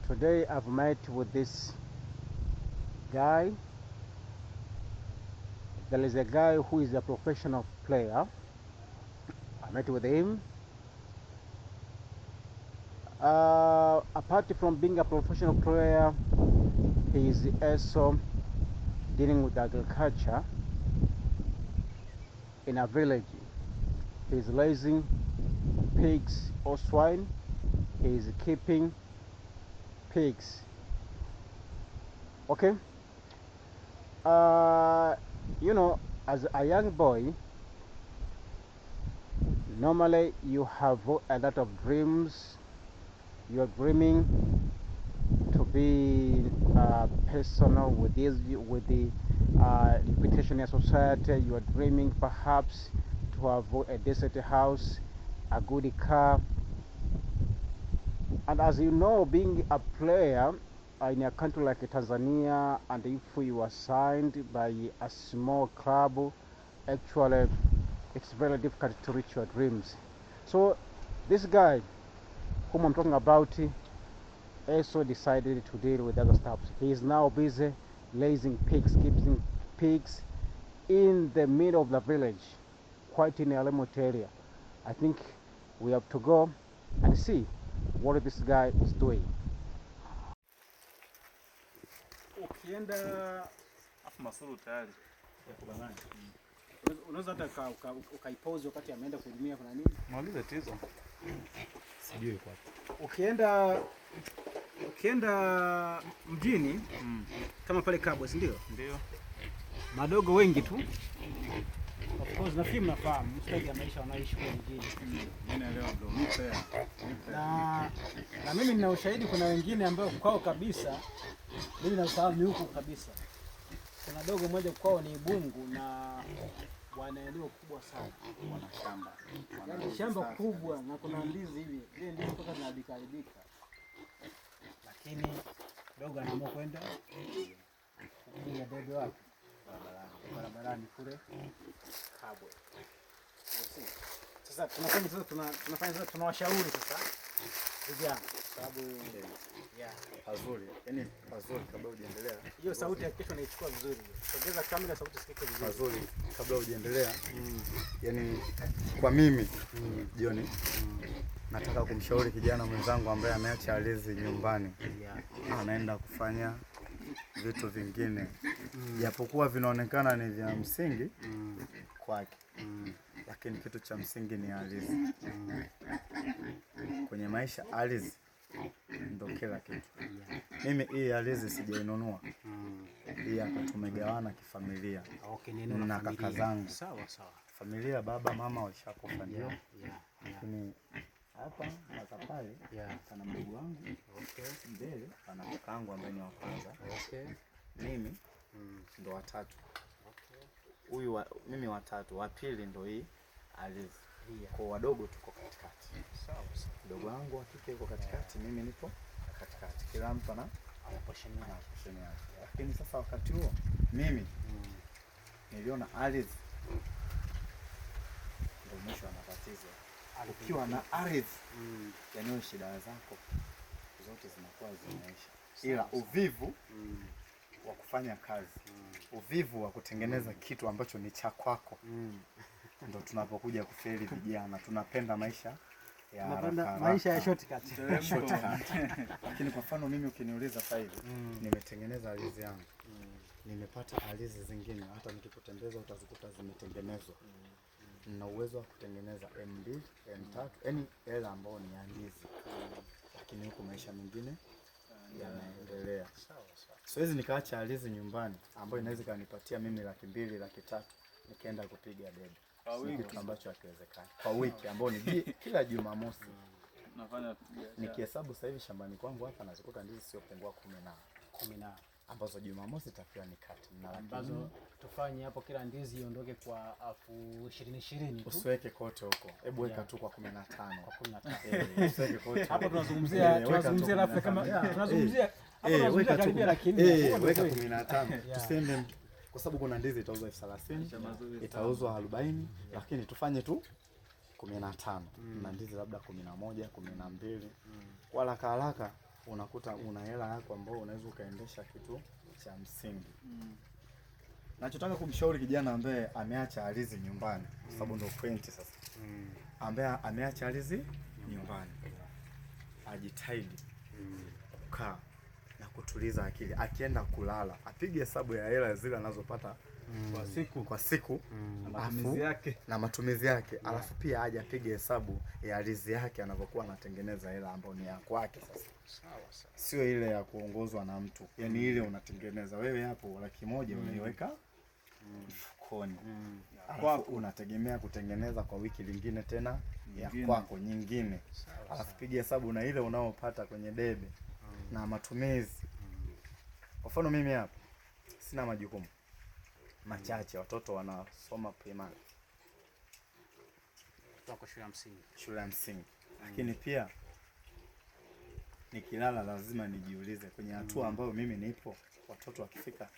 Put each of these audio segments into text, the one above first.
Today I've met with this guy. There is a guy who is a professional player. I met with him. Apart from being a professional player, he is also dealing with agriculture in a village. He is raising pigs or swine. He is keeping pigs. Okay. You know, as a young boy, normally you have a lot of dreams. You are dreaming to be personal with the reputation in society. You are dreaming perhaps to have a decent house, a good car. And as you know, being a player in a country like Tanzania, and if you are signed by a small club, actually it's very difficult to reach your dreams. So this guy whom I'm talking about also decided to deal with other stuff. He is now busy raising pigs, keeping pigs in the middle of the village, quite in a remote area. I think we have to go and see what this guy is doing. Ukienda afu Masuru tayari unaweza hata ukaipoze wakati ameenda kuhudumia kuna nini? Muulize Tizo. Sijui kwa. Ukienda mjini kama pale Kabwe, si ndio? Ndio. Madogo wengi tu. Of course na film nafahamu mstari ya maisha wanaishi kwa mjini. Mimi naelewa bro. Na mimi nina ushahidi, kuna wengine ambao kwao kabisa mimi nafahamu huko kabisa. Kuna dogo mmoja kwao ni Ibungu na wana eneo kubwa sana. Wana shamba. Wana shamba kubwa na kuna ndizi hivi. Ile ndizi mpaka zinaharibika. Lakini dogo anaamua kwenda kupiga debe wake barabarani kule Kabwe. Sasa tunawashauri sasa vijana, sababu pazuri. Yaani pazuri kabla hujaendelea. Hiyo sauti ya kesho naichukua vizuri. Sogeza kamera sauti sikike vizuri. Pazuri kabla hujaendelea. Yaani kwa mimi jioni nataka kumshauri kijana mwenzangu ambaye ameacha ardhi nyumbani. Anaenda kufanya vitu vingine. Japokuwa vinaonekana ni vya msingi kwake. Lakini kitu cha msingi ni ardhi. Kwenye maisha ardhi ndio kila kitu. Mimi hii ardhi sijainunua. Hii hapa tumegawana kifamilia. Okay, na kaka zangu. Sawa. Familia baba mama washakufa ndio. Lakini hapa na pale pana mdogo wangu. Okay. Mbele pana kakaangu ambaye ni wa kwanza. Okay. Mimi ndo watatu. Huyu mimi watatu, wa pili ndo hii ardhi. Kwa wadogo tuko katikati. Sawa. Mdogo wangu wa kike yuko katikati, mimi nipo katikati. Kila mtu ana portion yake. Lakini sasa wakati huo mimi niliona ardhi ndio mwisho wa matatizo. Ukiwa na ardhi yani shida zako zote zinakuwa zimeisha. Ila uvivu wa kufanya kazi, uvivu wa kutengeneza kitu ambacho ni cha kwako ndio tunapokuja kufeli vijana. Tunapenda maisha ya haraka, maisha ya shortcut. Lakini kwa mfano mimi ukiniuliza sasa hivi nimetengeneza ardhi yangu. Nimepata ardhi zingine hata nikikutembeza utazikuta zimetengenezwa. Nina uwezo wa kutengeneza M2, M3, yani hela ambayo ni ya ndizi. Lakini huko maisha mengine yanaendelea. Siwezi nikaacha ardhi nyumbani ambayo inaweza kanipatia mimi 200,000, 300,000 nikaenda kupiga debe. Ni kitu ambacho hakiwezekani. Kwa wiki ambayo ni kila Jumamosi. Nafanya nikihesabu sasa hivi shambani kwangu hapa nazikuta ndizi sio pungua 10 ambazo Jumamosi takiwa nikate. Na ambazo tufanye hapo kila ndizi iondoke kwa 20,20 tu. Usiweke kote huko. Hebu weka tu kwa 15. Kwa 15. Usiweke kote. Hapo tunazungumzia rafu kama tunazungumzia hapo tunazungumzia karibia lakini weka 15. Tuseme kwa sababu kuna ndizi itauzwa 30,000, itauzwa 40, lakini tufanye tu 15 na ndizi labda 11, 12. Kwa haraka unakuta una hela yako ambayo unaweza ukaendesha kitu cha msingi. Nachotaka kumshauri kijana ambaye ameacha ardhi nyumbani, sababu ndio point sasa. Ambaye ameacha ardhi nyumbani, ajitahidi kukaa na kutuliza akili. Akienda kulala, apige hesabu ya hela zile anazopata kwa siku na matumizi yake, alafu pia aje apige hesabu ya ardhi yake anapokuwa anatengeneza hela ambayo ni ya kwake sasa. Sio ile ya kuongozwa na mtu. Yaani ile unatengeneza wewe hapo 100,000 unaiweka mfukoni. Alafu unategemea kutengeneza kwa wiki lingine tena ya kwako nyingine. Alafu piga hesabu na ile unaopata kwenye debe na matumizi. Kwa mfano mimi hapa sina majukumu machache, watoto wanasoma primary. Kutoka shule ya msingi. Lakini pia nikilala lazima nijiulize kwenye hatua ambayo mimi nipo, watoto wakifika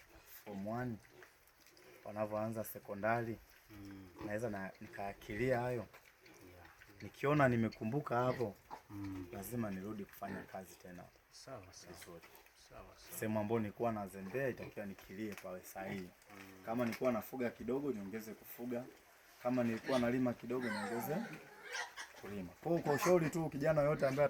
form 1 wanavyoanza sekondari, naweza nikaakilia hayo. Nikiona nimekumbuka hapo, lazima nirudi kufanya kazi tena. Sawa. Sehemu ambayo nilikuwa nazembea itakiwa nikilie pawe sahihi. Kama nilikuwa nafuga kidogo niongeze kufuga. Kama nilikuwa nalima kidogo niongeze kulima. Kwa ushauri tu kijana yote ambaye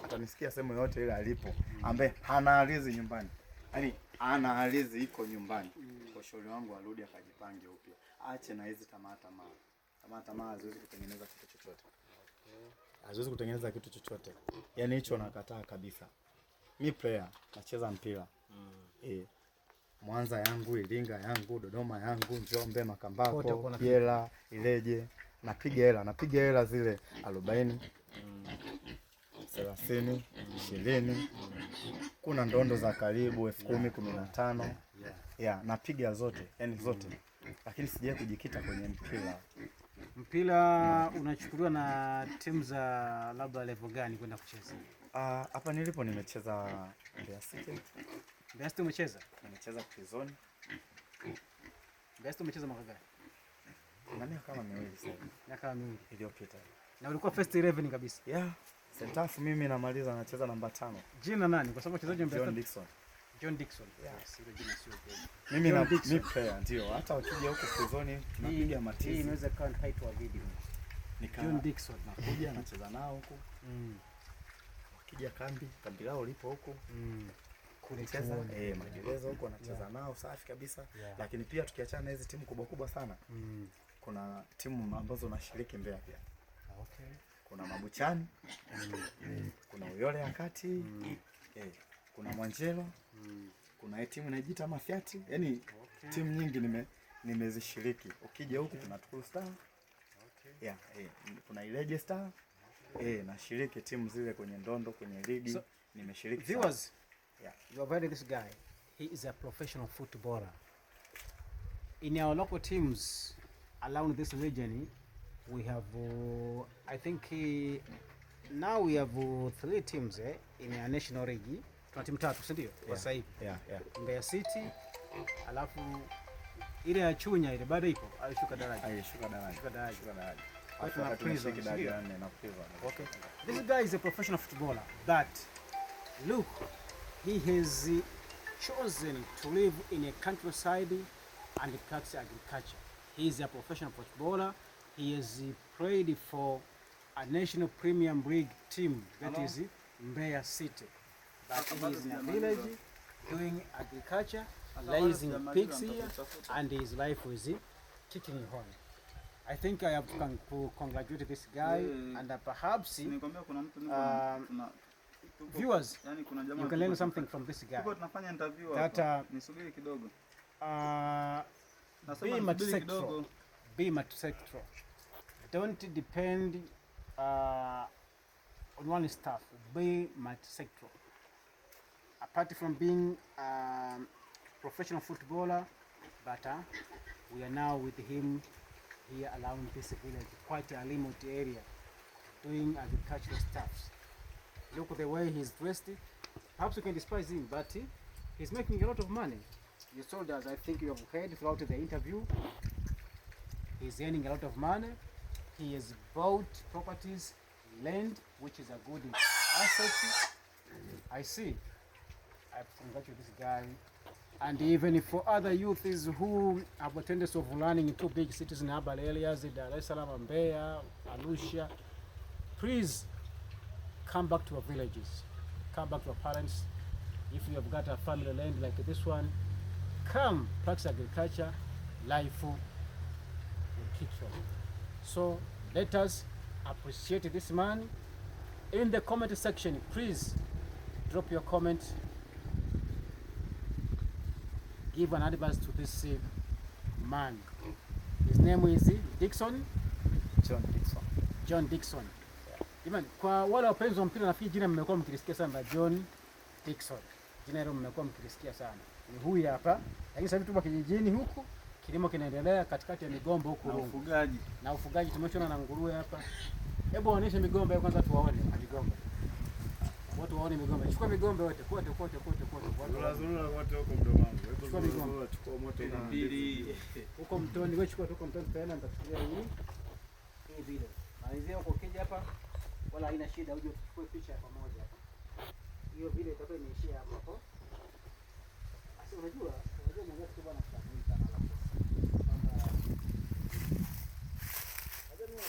atanisikia sehemu yote ile alipo, ambaye hana ardhi nyumbani, yaani ana ardhi iko nyumbani, kwa ushauri wangu arudi akajipange upya. Aache na hizi tamaa haziwezi kutengeneza kitu chochote. Haziwezi kutengeneza kitu chochote. Yaani hicho nakataa kabisa. Mi player, nacheza mpira. Mwanza yangu, Iringa yangu, Dodoma yangu, Njombe, Makambako, Yela, Ileje, napiga hela zile 40, 30, 20. Kuna ndondo za karibu 10,000, 15. Napiga zote, yani zote. Lakini sijawahi kujikita kwenye mpira. Mpira unachukuliwa na timu za labda level gani kwenda kucheza? Hapa nilipo nimecheza Mbeya City. Mbeya City umecheza? Nimecheza Prison. Mbeya City umecheza mwaka gani? Kama 2 sasa. Miaka 2 iliyopita. Na ulikuwa first 11 kabisa? Sentafu mimi namaliza nacheza namba 5. Jina nani? Kwa sababu wachezaji wa Mbeya City. John Dickson. Hilo jina sio kweli. Mimi player ndio. Hata wakija huko Prison tunapiga matizi. Hii inaweza kuwa title wa video. John Dickson nakuja nacheza nao huko. Wakija kambi lao lipo huko. Kucheza magereza huko nacheza nao safi kabisa. Lakini pia tukiachana na hizi timu kubwa sana, kuna timu ambazo nashiriki Mbeya pia. Kuna Mabuchani, kuna Uyole ya kati, kuna Mwanjelo, kuna timu inajiita Mafiati. Yaani timu nyingi nimezishiriki. Ukija huku kuna Tukuru Star. Kuna Ileje Star. Nashiriki timu zile kwenye ndondo, kwenye ligi, nimeshiriki. Viewers, you are very this guy. He is a professional footballer. In our local teams around this region, we have I think now we have 3 teams in a national league. Tuna timu 3, si ndio? Kwa sasa hivi. Mbeya City, alafu ile ya Chunya ile bado iko, alishuka daraja. Okay. This guy is a professional footballer, but look, he has chosen to live in a countryside and practice agriculture. He is a professional footballer. He has played for a national premium league team, that is Mbeya City. But he is in a village doing agriculture, raising pigs here, and his life is kicking on. I think I have to congratulate this guy, and perhaps viewers, you can learn something from this guy. That be multisectoral. Don't depend on one stuff. Be multisectoral. Apart from being a professional footballer, but we are now with him here around this village, quite a remote area, doing agricultural stuff. Look at the way he's dressed. Perhaps you can despise him, but he's making a lot of money. You told us, I think you have heard throughout the interview, he's earning a lot of money. He has bought properties, land, which is a good asset. I see. I congratulate this guy. And even for other youths who have a tendency of learning in two big cities in urban areas, Dar es Salaam, Mbeya, Arusha, please come back to your villages. Come back to your parents. If you have got a family land like this one, come practice agriculture. Life will keep on. So let us appreciate this man. In the comment section, please drop your comment. Give an advice to this man. His name is Dickson. John Dickson. Jamani, kwa wale wapenzi wa mpira nafikiri jina mmekuwa mkilisikia sana la John Dickson. Jina hilo mmekuwa mkilisikia sana. Ni huyu hapa. Lakini sasa tupo kijijini huku, kilimo kinaendelea katikati ya migomba huku. Na ufugaji tumechona na nguruwe hapa. Hebu waoneshe migomba ya kwanza tuwaone migomba. Watu waone migomba. Chukua migomba yote kote. Zurura wote huko mdomo wangu. Chukua migomba. Chukua moto na mbili. Huko mtoni, wewe chukua huko mtoni tena nitachukulia hii video. Malizia huko kija hapa. Wala haina shida, uje uchukue picha ya pamoja hapa. Hiyo video itakuwa imeishia hapo. Sasa unajua mwanzo bwana sana. Unajua